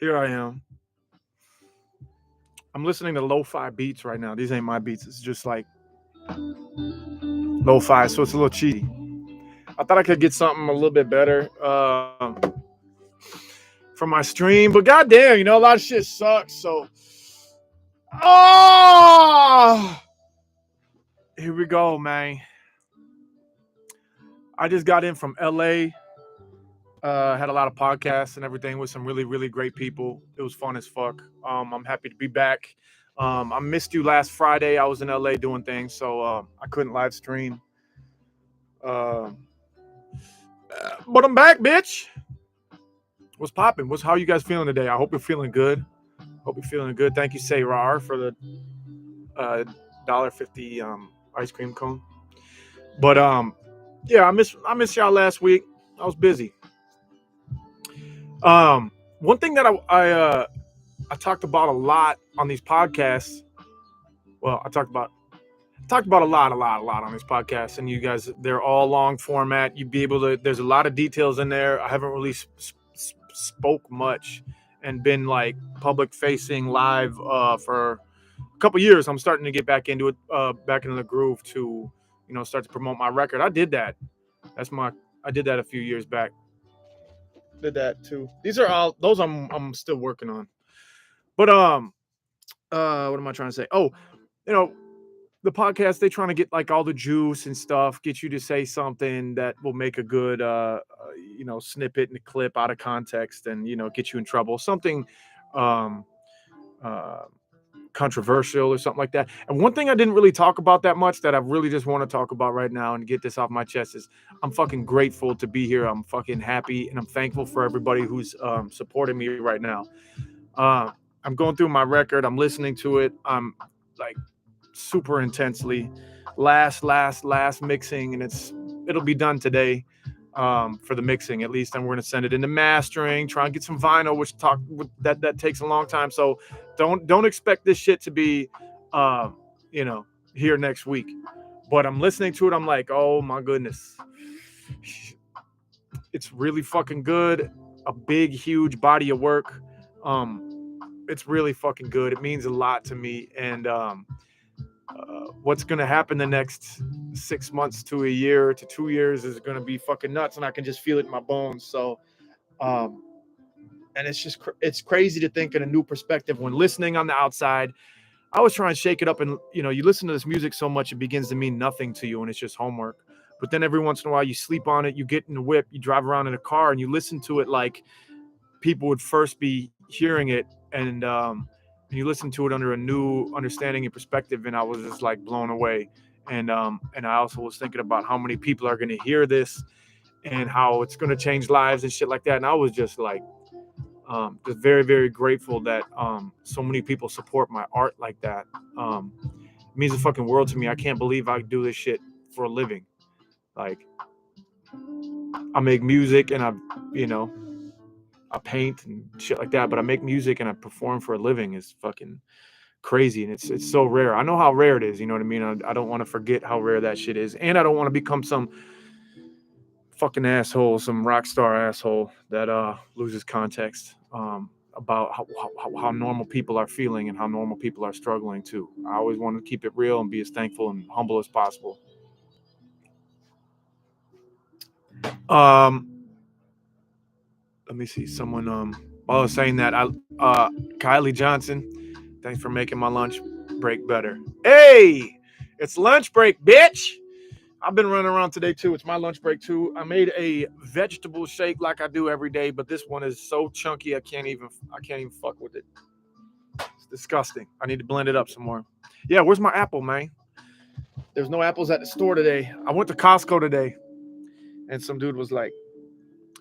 Here I am. I'm listening to lo-fi beats right now. These ain't my beats. It's just like lo-fi, so it's a little cheesy. I thought I could get something a little bit better for my stream, but goddamn, a lot of shit sucks. So, here we go, man. I just got in from LA. Had a lot of podcasts and everything with some really, really great people. It was fun as fuck. I'm happy to be back. I missed you last Friday. I was in LA doing things, so I couldn't live stream. But I'm back, bitch. What's popping? How are you guys feeling today? I hope you're feeling good. Thank you, Sayrar, for the $1.50 ice cream cone. But yeah, I missed y'all last week. I was busy. One thing that I talked about a lot on these podcasts. Well, I talked about a lot on this podcast, and you guys, they're all long format. You'd be able to. There's a lot of details in there. I haven't really spoke much and been like public facing live for a couple years. I'm starting to get back into it, back into the groove to, start to promote my record. I did that. I did that a few years back. Did that too. These are all those I'm still working on. But what am I trying to say? Oh, the podcast, they trying to get like all the juice and stuff, get you to say something that will make a good snippet and a clip out of context and get you in trouble. Something controversial or something like that. And one thing I didn't really talk about that much that I really just want to talk about right now and get this off my chest is I'm fucking grateful to be here. I'm fucking happy and I'm thankful for everybody who's supporting me right now. I'm going through my record. I'm listening to it. I'm like super intensely. Last mixing, and it'll be done today for the mixing at least. And we're gonna send it into mastering, try and get some vinyl, which that takes a long time. So don't expect this shit to be here next week. But I'm listening to it. I'm like, oh my goodness, it's really fucking good. A big, huge body of work. It's really fucking good. It means a lot to me. And what's going to happen the next 6 months to a year to 2 years is going to be fucking nuts. And I can just feel it in my bones. So, and it's crazy to think in a new perspective when listening on the outside. I was trying to shake it up and, you listen to this music so much, it begins to mean nothing to you and it's just homework. But then every once in a while you sleep on it, you get in the whip, you drive around in a car and you listen to it like people would first be hearing it. And you listen to it under a new understanding and perspective. And I was just like blown away. And I also was thinking about how many people are going to hear this and how it's going to change lives and shit like that. And I was just like, just very, very grateful that so many people support my art like that. It means the fucking world to me. I can't believe I do this shit for a living. Like, I make music and I paint and shit like that, but I make music and I perform for a living is fucking crazy. And it's so rare. I know how rare it is. You know what I mean? I don't want to forget how rare that shit is. And I don't want to become some fucking asshole, some rock star asshole that loses context about how normal people are feeling and how normal people are struggling too. I always want to keep it real and be as thankful and humble as possible. Let me see. Someone while I was saying that, Kylie Johnson, thanks for making my lunch break better. Hey, it's lunch break, bitch. I've been running around today too. It's my lunch break too. I made a vegetable shake like I do every day, but this one is so chunky I can't even fuck with it. It's disgusting. I need to blend it up some more. Yeah, where's my apple, man? There's no apples at the store today. I went to Costco today, and some dude was like,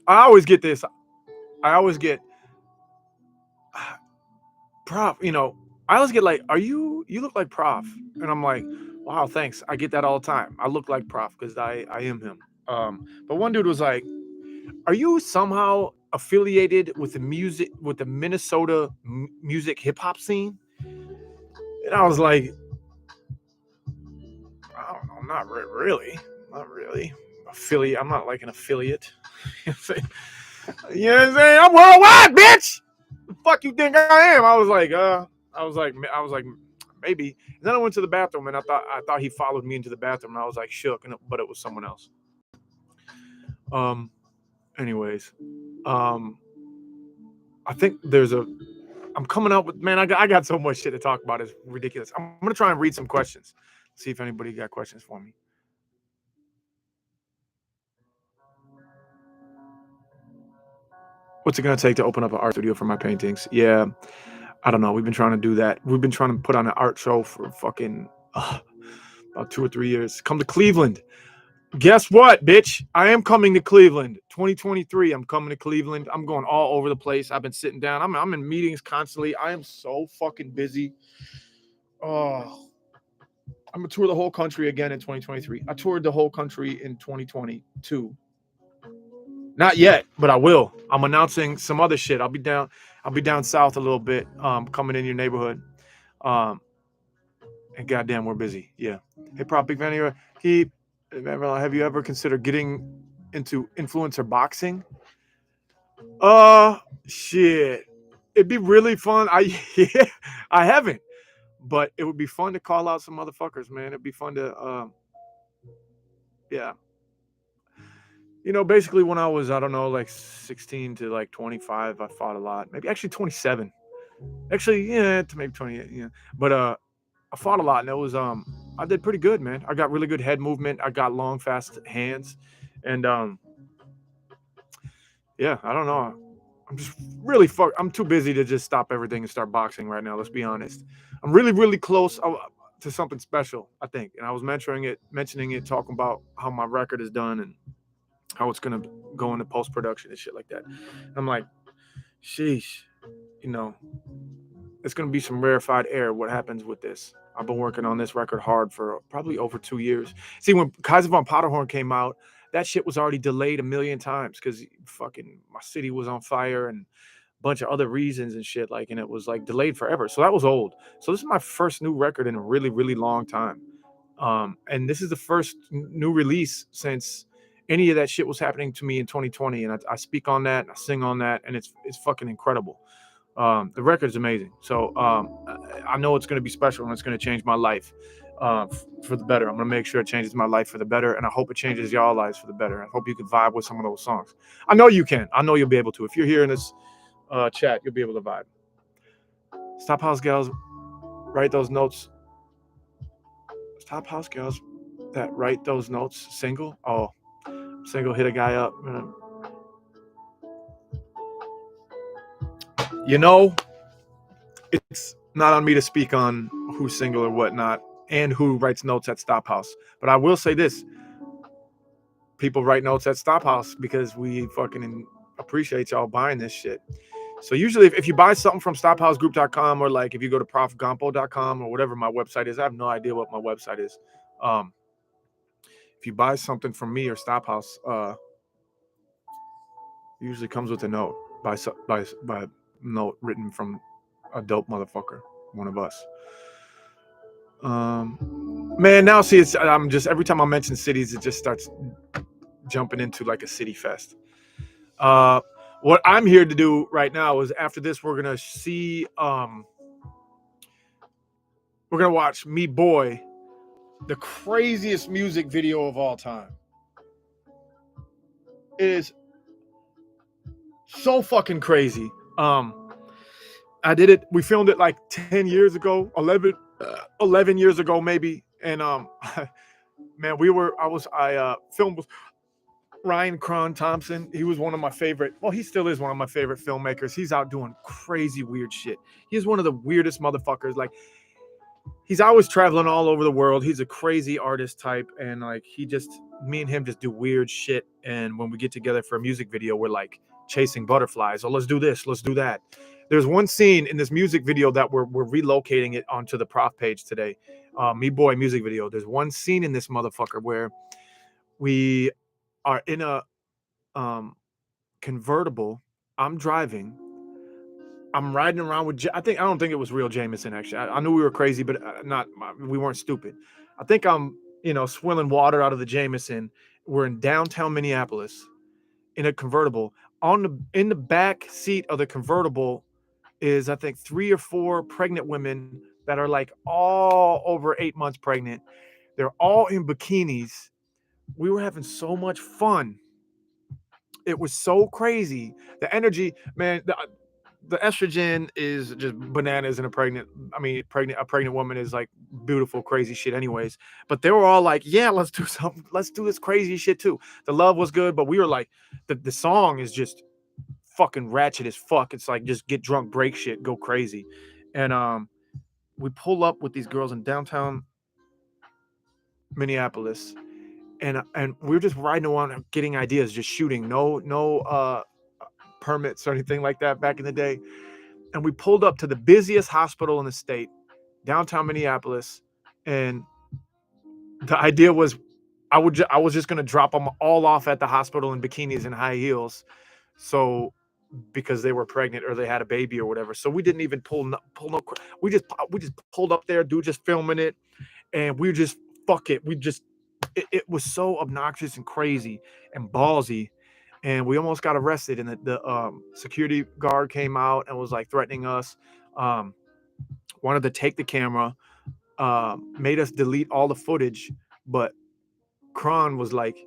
I always get this. I always get Prof, I always get like, you look like Prof. And I'm like, wow, thanks. I get that all the time. I look like Prof because I am him. But one dude was like, are you somehow affiliated with the Minnesota music hip hop scene? And I was like, I don't know, not really. I'm not like an affiliate. You know what I'm saying? I'm worldwide, bitch. fuck you think I am? I was like, maybe. And then I went to the bathroom, and I thought he followed me into the bathroom, and I was like shook, but it was someone else. Anyways, I think I'm coming up with, man, I got so much shit to talk about. It's ridiculous. I'm gonna try and read some questions. See if anybody got questions for me. What's it gonna take to open up an art studio for my paintings? Yeah, I don't know. We've been trying to do that. We've been trying to put on an art show for fucking about 2 or 3 years. Come to Cleveland. Guess what, bitch? I am coming to Cleveland. 2023. I'm coming to Cleveland. I'm going all over the place. I've been sitting down. I'm in meetings constantly. I am so fucking busy. Oh, I'm gonna tour the whole country again in 2023. I toured the whole country in 2022. Not yet, but I will. I'm announcing some other shit. I'll be down south a little bit, coming in your neighborhood. And goddamn, we're busy. Yeah. Hey, Prop, big fan of have you ever considered getting into influencer boxing? Shit. It'd be really fun. Yeah, I haven't, but it would be fun to call out some motherfuckers, man. It'd be fun to, yeah. You know, basically when I was, I don't know, like 16 to like 25, I fought a lot. Maybe actually 27. Actually, yeah, to maybe 28. Yeah. But I fought a lot, and it was I did pretty good, man. I got really good head movement. I got long, fast hands, and yeah, I don't know. I'm just really I'm too busy to just stop everything and start boxing right now. Let's be honest. I'm really, really close to something special, I think. And I was mentioning it, talking about how my record is done and how it's gonna go into post production and shit like that. And I'm like, sheesh, you know, it's gonna be some rarefied air. What happens with this? I've been working on this record hard for probably over 2 years. See, when Kaiser von Powderhorn came out, that shit was already delayed a million times because fucking my city was on fire and a bunch of other reasons and shit, like, and it was like delayed forever. So that was old. So this is my first new record in a really, really long time. And this is the first new release since any of that shit was happening to me in 2020. And I speak on that and I sing on that, and it's fucking incredible. The record is amazing. So I know it's going to be special and it's going to change my life for the better. I'm going to make sure it changes my life for the better. And I hope it changes y'all lives for the better. I hope you can vibe with some of those songs. I know you can. I know you'll be able to. If you're here in this chat, you'll be able to vibe. Stop House Gals, write those notes. Stop House Gals that write those notes. Single? Oh, single, hit a guy up. You know, it's not on me to speak on who's single or whatnot and who writes notes at Stop House. But I will say this. People write notes at Stop House because we fucking appreciate y'all buying this shit. So usually if you buy something from stophousegroup.com or like if you go to profgampo.com or whatever my website is, I have no idea what my website is. If you buy something from me or Stop House, it usually comes with a note by note written from a dope motherfucker, one of us. Man, now see, I'm just, every time I mention cities, it just starts jumping into like a city fest. What I'm here to do right now is after this, we're gonna see, we're gonna watch Me Boy, the craziest music video of all time. It is so fucking crazy. I did it. We filmed it like 10 years ago, 11 years ago maybe, and man, I filmed with Ryan Cron Thompson. He was one of my favorite. Well, he still is one of my favorite filmmakers. He's out doing crazy weird shit. He's one of the weirdest motherfuckers. Like, he's always traveling all over the world. He's a crazy artist type, and like me and him just do weird shit. And when we get together for a music video, we're like chasing butterflies. Oh, let's do this, let's do that. There's one scene in this music video that we're relocating it onto the Prof page today. Me Boy music video. There's one scene in this motherfucker where we are in a convertible. I'm driving. I'm riding around with. I don't think it was real Jameson. Actually, I knew we were crazy, but we weren't stupid. I think I'm swilling water out of the Jameson. We're in downtown Minneapolis in a convertible. In the back seat of the convertible is I think 3 or 4 pregnant women that are like all over 8 months pregnant. They're all in bikinis. We were having so much fun. It was so crazy. The energy, man, the estrogen is just bananas in a pregnant. I mean, a pregnant woman is like beautiful, crazy shit, anyways. But they were all like, "Yeah, let's do something. Let's do this crazy shit too." The love was good, but we were like, the song is just fucking ratchet as fuck. It's like just get drunk, break shit, go crazy, and we pull up with these girls in downtown Minneapolis, and we were just riding around, getting ideas, just shooting. No permits or anything like that back in the day. And we pulled up to the busiest hospital in the state, downtown Minneapolis, and the idea was I was just gonna drop them all off at the hospital in bikinis and high heels, so because they were pregnant or they had a baby or whatever. So we didn't even pull no. We just pulled up there, dude, just filming it, and we just fuck it. It was so obnoxious and crazy and ballsy, and we almost got arrested. And the security guard came out and was like threatening us. Um, Wanted to take the camera, made us delete all the footage, but Kron was like,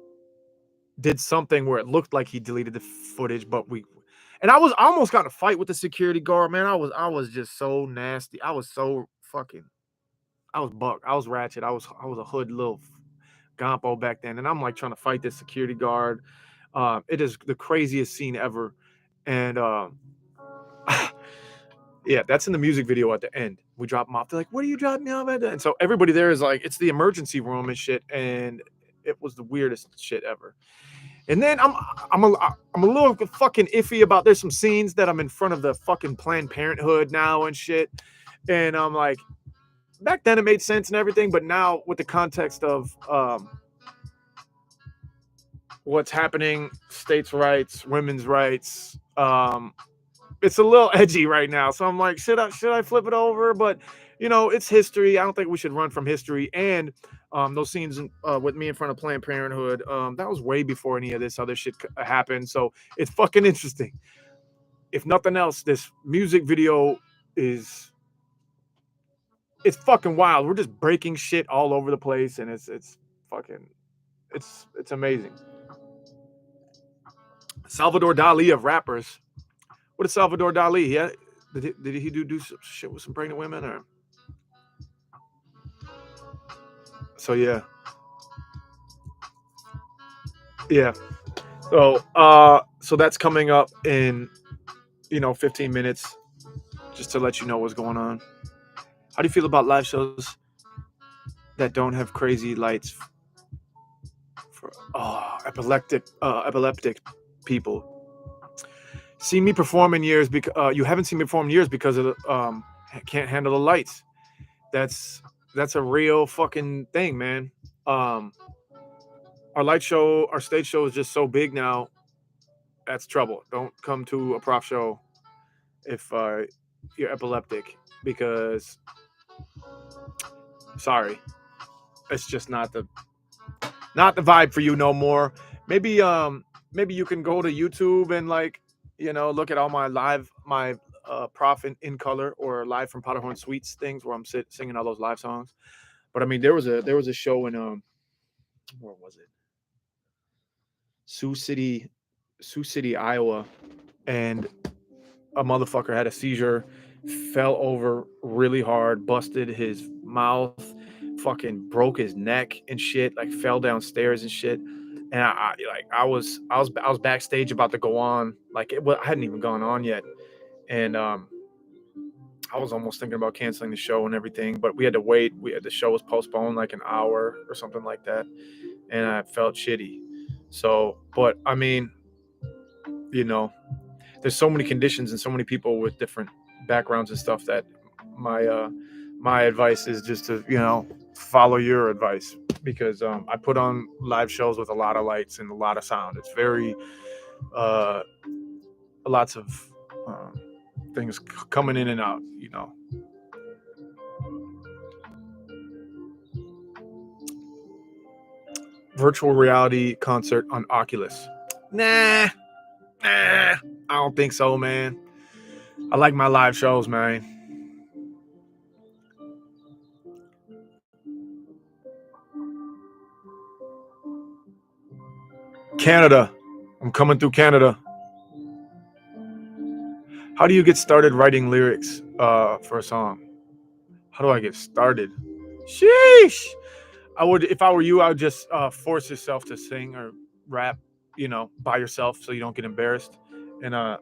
did something where it looked like he deleted the footage, but I almost got in a fight with the security guard, man. I was just so nasty. I was so fucking, I was buck. I was ratchet. I was a hood little gompo back then, and I'm like trying to fight this security guard. It is the craziest scene ever, and yeah, that's in the music video at the end. We drop them off. They're like, "What are you dropping me off at?" And so everybody there is like, it's the emergency room and shit, and it was the weirdest shit ever. And then I'm a little fucking iffy about, there's some scenes that I'm in front of the fucking Planned Parenthood now and shit, and I'm like, back then it made sense and everything, but now with the context of what's happening, states' rights, women's rights, it's a little edgy right now. So I'm like, should I flip it over? But it's history. I don't think we should run from history. And those scenes with me in front of Planned Parenthood, that was way before any of this other shit happened. So it's fucking interesting. If nothing else, this music video is it's fucking wild. We're just breaking shit all over the place, and it's fucking it's amazing. Salvador Dali of rappers. What is Salvador Dali? Yeah, did he do some shit with some pregnant women or? So yeah. So that's coming up in 15 minutes, just to let you know what's going on. How do you feel about live shows that don't have crazy lights for epileptic people? Seen me perform in years because you haven't seen me perform in years because of the can't handle the lights. That's a real fucking thing, man. Our stage show is just so big now. That's trouble. Don't come to a PROF show if you're epileptic, because sorry, it's just not the vibe for you no more. Maybe you can go to YouTube and like look at all my PROF in color or live from Powderhorn Suites things where I'm singing all those live songs. But I mean, there was a show in where was it? Sioux City, Iowa, and a motherfucker had a seizure, fell over really hard, busted his mouth, fucking broke his neck and shit, like fell downstairs and shit. And I was backstage about to go on, like I hadn't even gone on yet, and I was almost thinking about canceling the show and everything, but we had to wait. The show was postponed like an hour or something like that, and I felt shitty. So, but I mean, there's so many conditions and so many people with different backgrounds and stuff that my advice is just to follow your advice, because I put on live shows with a lot of lights and a lot of sound. It's very lots of things coming in and out. Virtual reality concert on Oculus. Nah, I don't think so, man. I like my live shows, man. Canada. I'm coming through Canada. How do you get started writing lyrics for a song? How do I get started? Sheesh. I would, if I were you, I would just force yourself to sing or rap, by yourself so you don't get embarrassed. And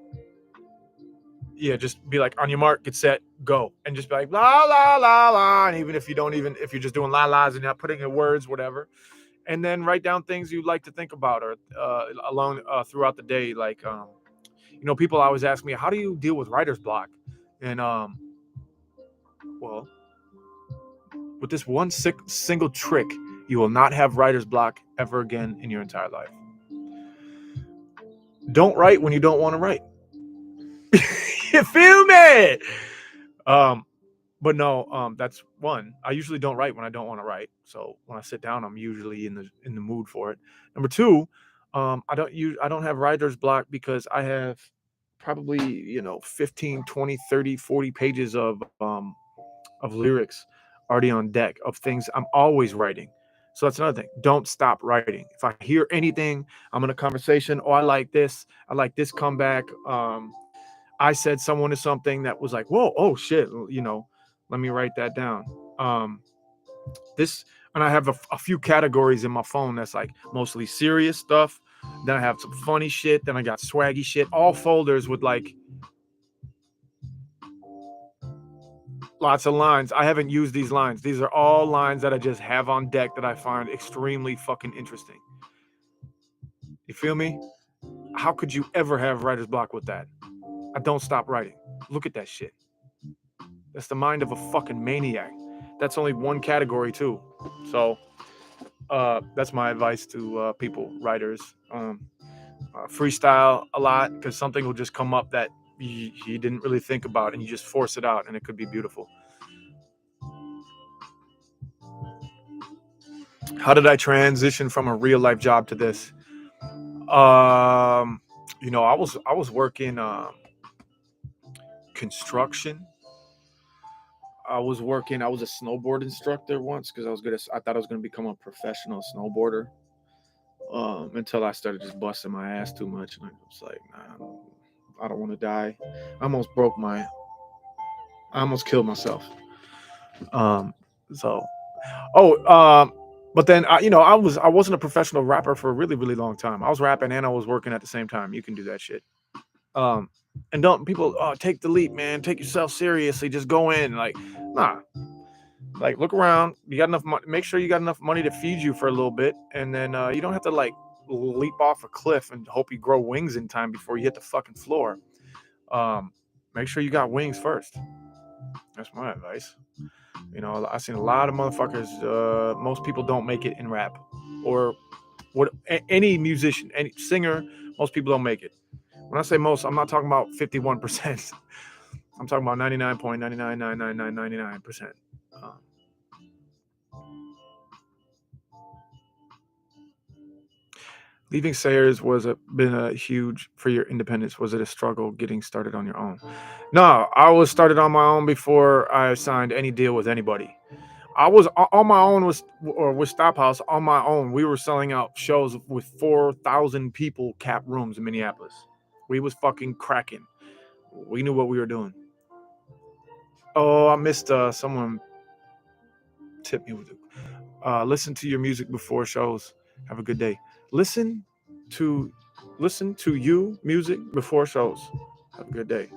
yeah, just be like, on your mark, get set, go, and just be like la la la la. And even if you don't, even if you're just doing la las and not putting in words, whatever, and then write down things you like to think about or along throughout the day. Like, people always ask me, how do you deal with writer's block? And well, with this one single trick, you will not have writer's block ever again in your entire life. Don't write when you don't want to write. You feel me? But no, that's one. I usually don't write when I don't want to write. So when I sit down, I'm usually in the mood for it. Number two, I don't have writer's block because I have probably 15, 20, 30, 40 pages of lyrics already on deck of things I'm always writing. So that's another thing. Don't stop writing. If I hear anything, I'm in a conversation. Oh, I like this. I like this comeback. I said someone to something that was like, whoa, oh shit, let me write that down. This, and I have a few categories in my phone that's like mostly serious stuff. Then I have some funny shit. Then I got swaggy shit. All folders with like lots of lines. I haven't used these lines. These are all lines that I just have on deck that I find extremely fucking interesting. You feel me? How could you ever have writer's block with that? I don't stop writing. Look at that shit. That's the mind of a fucking maniac. That's only one category too. So that's my advice to people, writers. Freestyle a lot because something will just come up that you didn't really think about, and you just force it out, and it could be beautiful. How did I transition from a real life job to this? I was working construction. I was a snowboard instructor once because I thought I was gonna become a professional snowboarder. Until I started just busting my ass too much, and I was like, nah, I don't want to die. I almost killed myself. Um, so, oh, but then I wasn't a professional rapper for a really, really long time. I was rapping and I was working at the same time. You can do that shit. Um, and don't people take the leap, man. Take yourself seriously. Just go in, like, nah. Like, look around. You got enough money. Make sure you got enough money to feed you for a little bit, and then you don't have to like leap off a cliff and hope you grow wings in time before you hit the fucking floor. Make sure you got wings first. That's my advice. I've seen a lot of motherfuckers. Most people don't make it in rap, or any musician, any singer. Most people don't make it. When I say most, I'm not talking about 51%. I'm talking about 99.9999999%. Leaving Sayers been a huge for your independence. Was it a struggle getting started on your own? No, I was started on my own before I signed any deal with anybody. I was on my own with Stop House on my own. We were selling out shows with 4,000 people cap rooms in Minneapolis. We was fucking cracking. We knew what we were doing. Oh, I missed someone tipped me with it. Listen to your music before shows. Have a good day. Listen to you music before shows. Have a good day.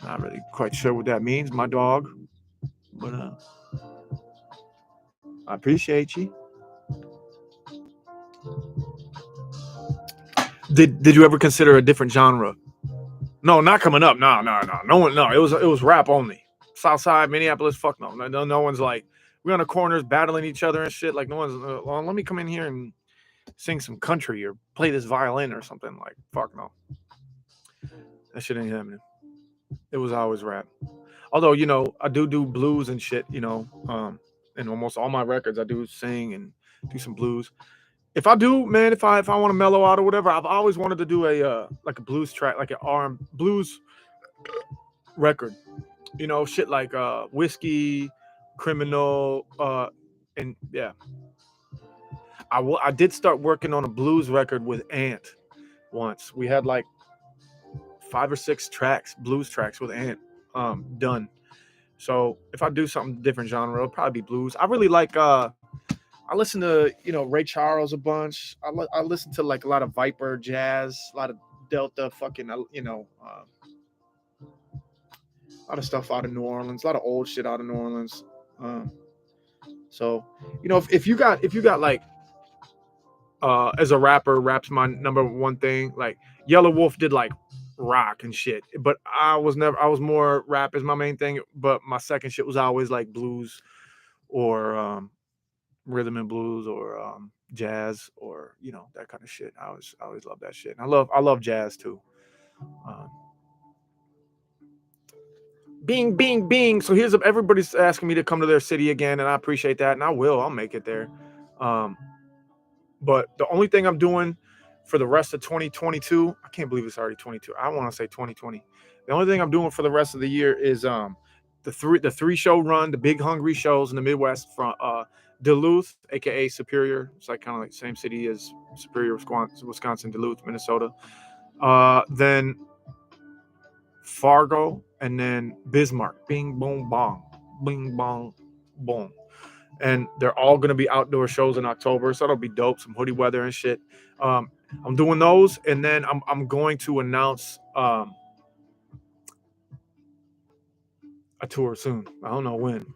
Not really quite sure what that means, my dog, but I appreciate you. Did you ever consider a different genre? No, not coming up. No one. No, it was rap only. Southside, Minneapolis. Fuck no. No one's like we're on the corners battling each other and shit. Like no one's. Well, let me come in here and sing some country or play this violin or something. Like fuck no. That shit ain't happening. It was always rap. Although I do blues and shit. In almost all my records, I do sing and do some blues. if I do, man, if I want to mellow out or whatever, I've always wanted to do a like a blues track, like an R blues record. You know, shit like Whiskey, Criminal, and yeah. I did start working on a blues record with Ant once. We had like 5 or 6 tracks, blues tracks with Ant, done. So if I do something different genre, it'll probably be blues. I really like I listen to, you know, Ray Charles a bunch. I listen to like a lot of Viper jazz, a lot of Delta fucking, you know, a lot of stuff out of New Orleans, a lot of old shit out of New Orleans. Um, so, you know, if you got like as a rapper, rap's my number one thing. Like Yellow Wolf did like rock and shit, but I was more rap is my main thing. But my second shit was always like blues or rhythm and blues or jazz or, you know, that kind of shit. I always love that shit. And I love jazz too. Um, Bing, bing, bing. So here's everybody's asking me to come to their city again, and I appreciate that, and I will. I'll make it there. Um, but the only thing I'm doing for the rest of 2022, I can't believe it's already 22. I want to say 2020. The only thing I'm doing for the rest of the year is the three show run, the big hungry shows in the Midwest from Duluth, aka Superior. It's like kind of like the same city as Superior, Wisconsin, Duluth, Minnesota. Then Fargo, and then Bismarck. Bing, boom, bong. Bing, bong, boom. And they're all going to be outdoor shows in October. So that'll be dope. Some hoodie weather and shit. I'm doing those. And then I'm going to announce a tour soon. I don't know when.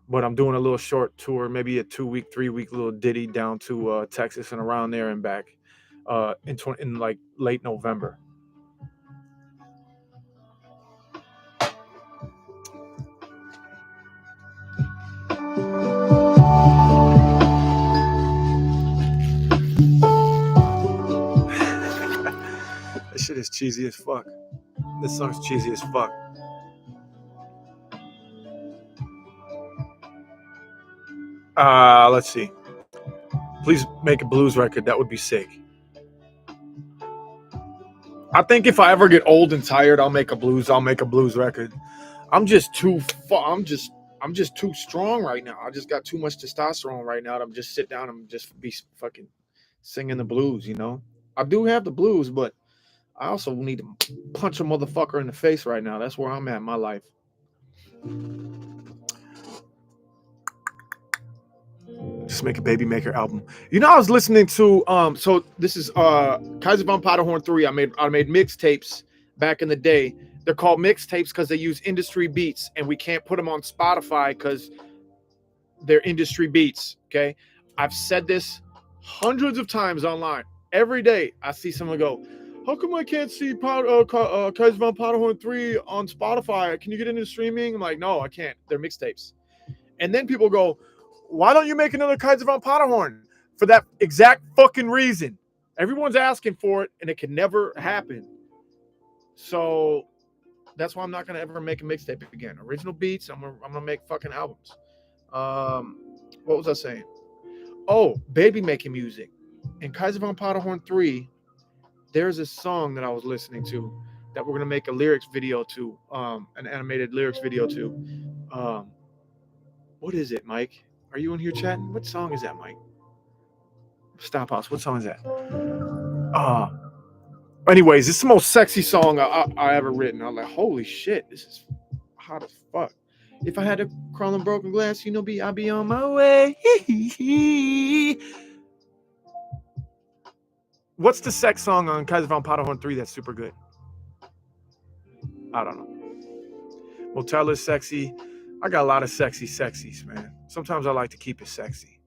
But I'm doing a little short tour, maybe a 2-week, 3-week little ditty down to Texas and around there and back in like late November. This shit is cheesy as fuck. This song's cheesy as fuck. Let's see. Please make a blues record. That would be sick. I think if I ever get old and tired, I'll make a blues record. I'm just too I'm just too strong right now. I just got too much testosterone right now. I'm just sit down and just be fucking singing the blues, you know? I do have the blues, but I also need to punch a motherfucker in the face right now. That's where I'm at in my life. Just make a Baby Maker album. You know, I was listening to so this is Kaiser von Paderborn 3. I made mixtapes back in the day. They're called mixtapes because they use industry beats, and we can't put them on Spotify because they're industry beats. Okay. I've said this hundreds of times online. Every day I see someone go, how come I can't see Kaiser von Paderborn 3 on Spotify? Can you get into streaming? I'm like, no, I can't. They're mixtapes. And then people go, why don't you make another Kaiser von Paderborn? For that exact fucking reason. Everyone's asking for it, and it can never happen. So that's why I'm not gonna ever make a mixtape again. Original beats. I'm gonna make fucking albums. What was I saying? Oh, baby making music. In Kaiser von Paderborn 3, there's a song that I was listening to that we're gonna make a lyrics video to, an animated lyrics video to. What is it, Mike? Are you in here chatting? What song is that, Mike? Stop House. What song is that? Anyways, this is the most sexy song I ever written. I'm like, holy shit, this is hot as fuck. If I had to crawl on broken glass, you know, I'd be on my way. What's the sex song on Kaiser von Paderborn 3 that's super good? I don't know. Motel is sexy. I got a lot of sexies, man. Sometimes I like to keep it sexy.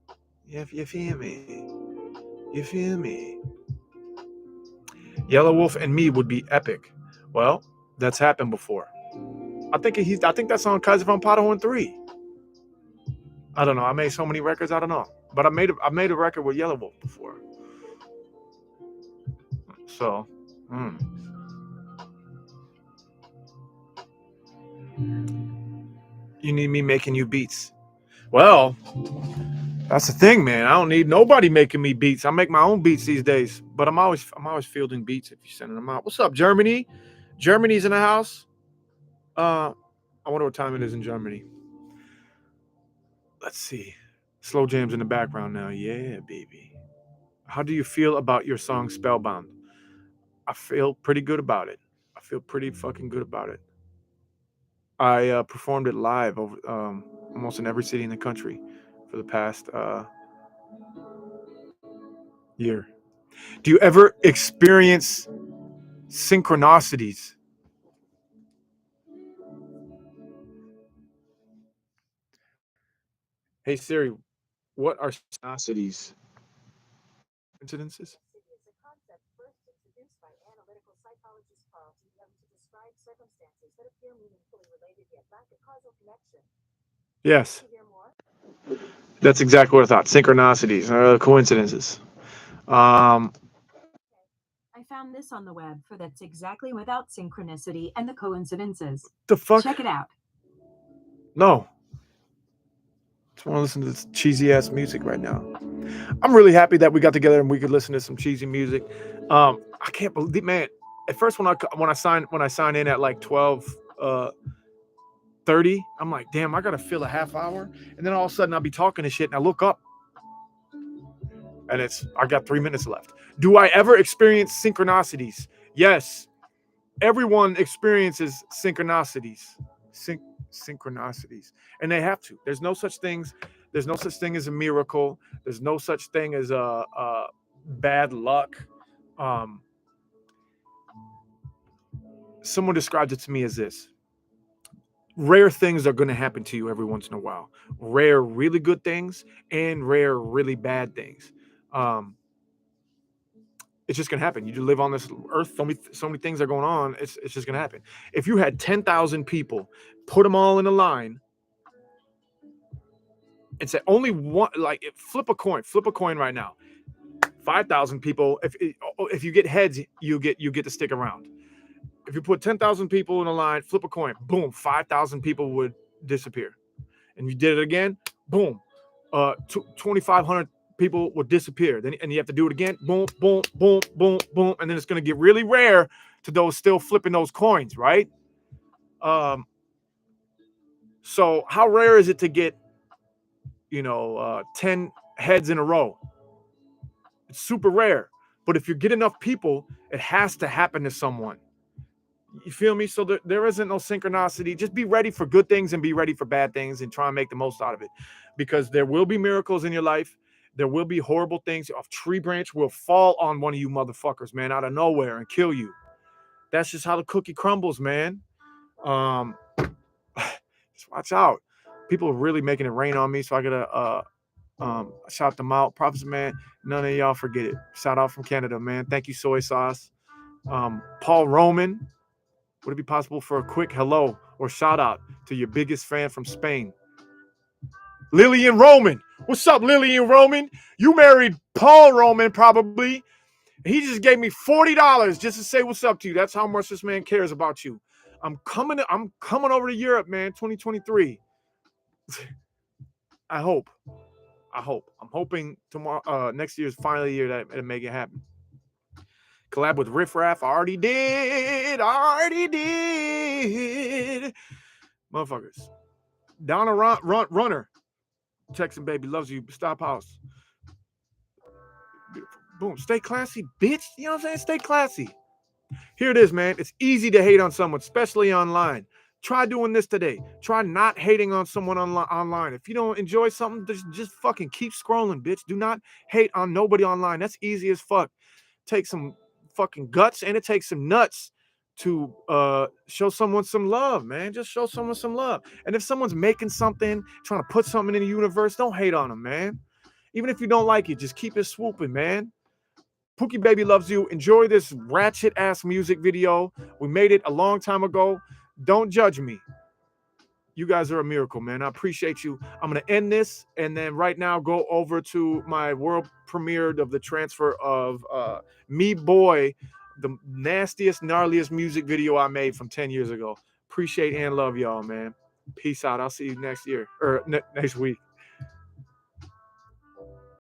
Yeah, if you feel me. You feel me? Yellow Wolf and Me would be epic. Well, that's happened before. I think that's on Kaiser von Paderborn 3. I don't know. I made so many records. I don't know, but I made a record with Yellow Wolf before. So, you need me making you beats. Well, That's the thing, man. I don't need nobody making me beats. I make my own beats these days. But I'm always fielding beats if you're sending them out. What's up, Germany? Germany's in the house. I wonder what time it is in Germany. Let's see. Slow jams in the background now. Yeah, baby. How do you feel about your song Spellbound? I feel pretty good about it. I feel pretty fucking good about it. I performed it live over almost in every city in the country for the past year. Do you ever experience synchronicities? Hey Siri, what are synchronicities? Coincidences? Yes, that's exactly what I thought. Synchronicities, coincidences. Um, I found this on the web for that's exactly without synchronicity and the coincidences. the fuck? Check it out. No. I just want to listen to this cheesy ass music right now. I'm really happy that we got together and we could listen to some cheesy music. I can't believe, man. At first, when I sign in at like 12:30, I'm like, damn, I gotta fill a half hour, and then all of a sudden I'll be talking to shit, and I look up, and I got 3 minutes left. Do I ever experience synchronicities? Yes, everyone experiences synchronicities. Synchronicities, and they have to. There's no such thing as a miracle. There's no such thing as a bad luck. Um, Someone described it to me as this: rare things are going to happen to you every once in a while. Rare, really good things, and rare, really bad things. Um, it's just going to happen. You just live on this earth. So many things are going on. It's just going to happen. If you had 10,000 people, put them all in a line, and say only one, like flip a coin right now. 5,000 people. If you get heads, you get to stick around. If you put 10,000 people in a line, flip a coin, boom, 5,000 people would disappear. And you did it again, boom, 2,500 people would disappear. Then and you have to do it again, boom, boom, boom, boom, boom, and then it's going to get really rare to those still flipping those coins, right? So how rare is it to get 10 heads in a row? It's super rare. But if you get enough people, it has to happen to someone. You feel me? So there isn't no synchronicity. Just be ready for good things and be ready for bad things and try and make the most out of it. Because there will be miracles in your life. There will be horrible things. A tree branch will fall on one of you motherfuckers, man, out of nowhere and kill you. That's just how the cookie crumbles, man. Just watch out. People are really making it rain on me, so I gotta shout them out. Prophets, man. None of y'all forget it. Shout out from Canada, man. Thank you, soy sauce. Paul Roman. Would it be possible for a quick hello or shout out to your biggest fan from Spain? Lillian Roman. What's up, Lillian Roman? You married Paul Roman, probably. He just gave me $40 just to say what's up to you. That's how much this man cares about you. I'm coming over to Europe, man, 2023. I hope. I'm hoping tomorrow, next year is finally the year that it'll make it happen. Collab with Riff Raff. I already did. Motherfuckers. Donna Runner. Texan baby loves you. Stop house. Beautiful. Boom. Stay classy, bitch. You know what I'm saying? Stay classy. Here it is, man. It's easy to hate on someone, especially online. Try doing this today. Try not hating on someone online. If you don't enjoy something, just fucking keep scrolling, bitch. Do not hate on nobody online. That's easy as fuck. Take some fucking guts and it takes some nuts to show someone some love, man. Just show someone some love. And if someone's making something, trying to put something in the universe, don't hate on them, man. Even if you don't like it, just keep it swooping, man. Pookie Baby loves you. Enjoy this ratchet ass music video. We made it a long time ago. Don't judge me. You guys are a miracle, man. I appreciate you. I'm going to end this and then right now go over to my world premiere of the transfer of Me Boy, the nastiest, gnarliest music video I made from 10 years ago. Appreciate and love y'all, man. Peace out. I'll see you next year or next week.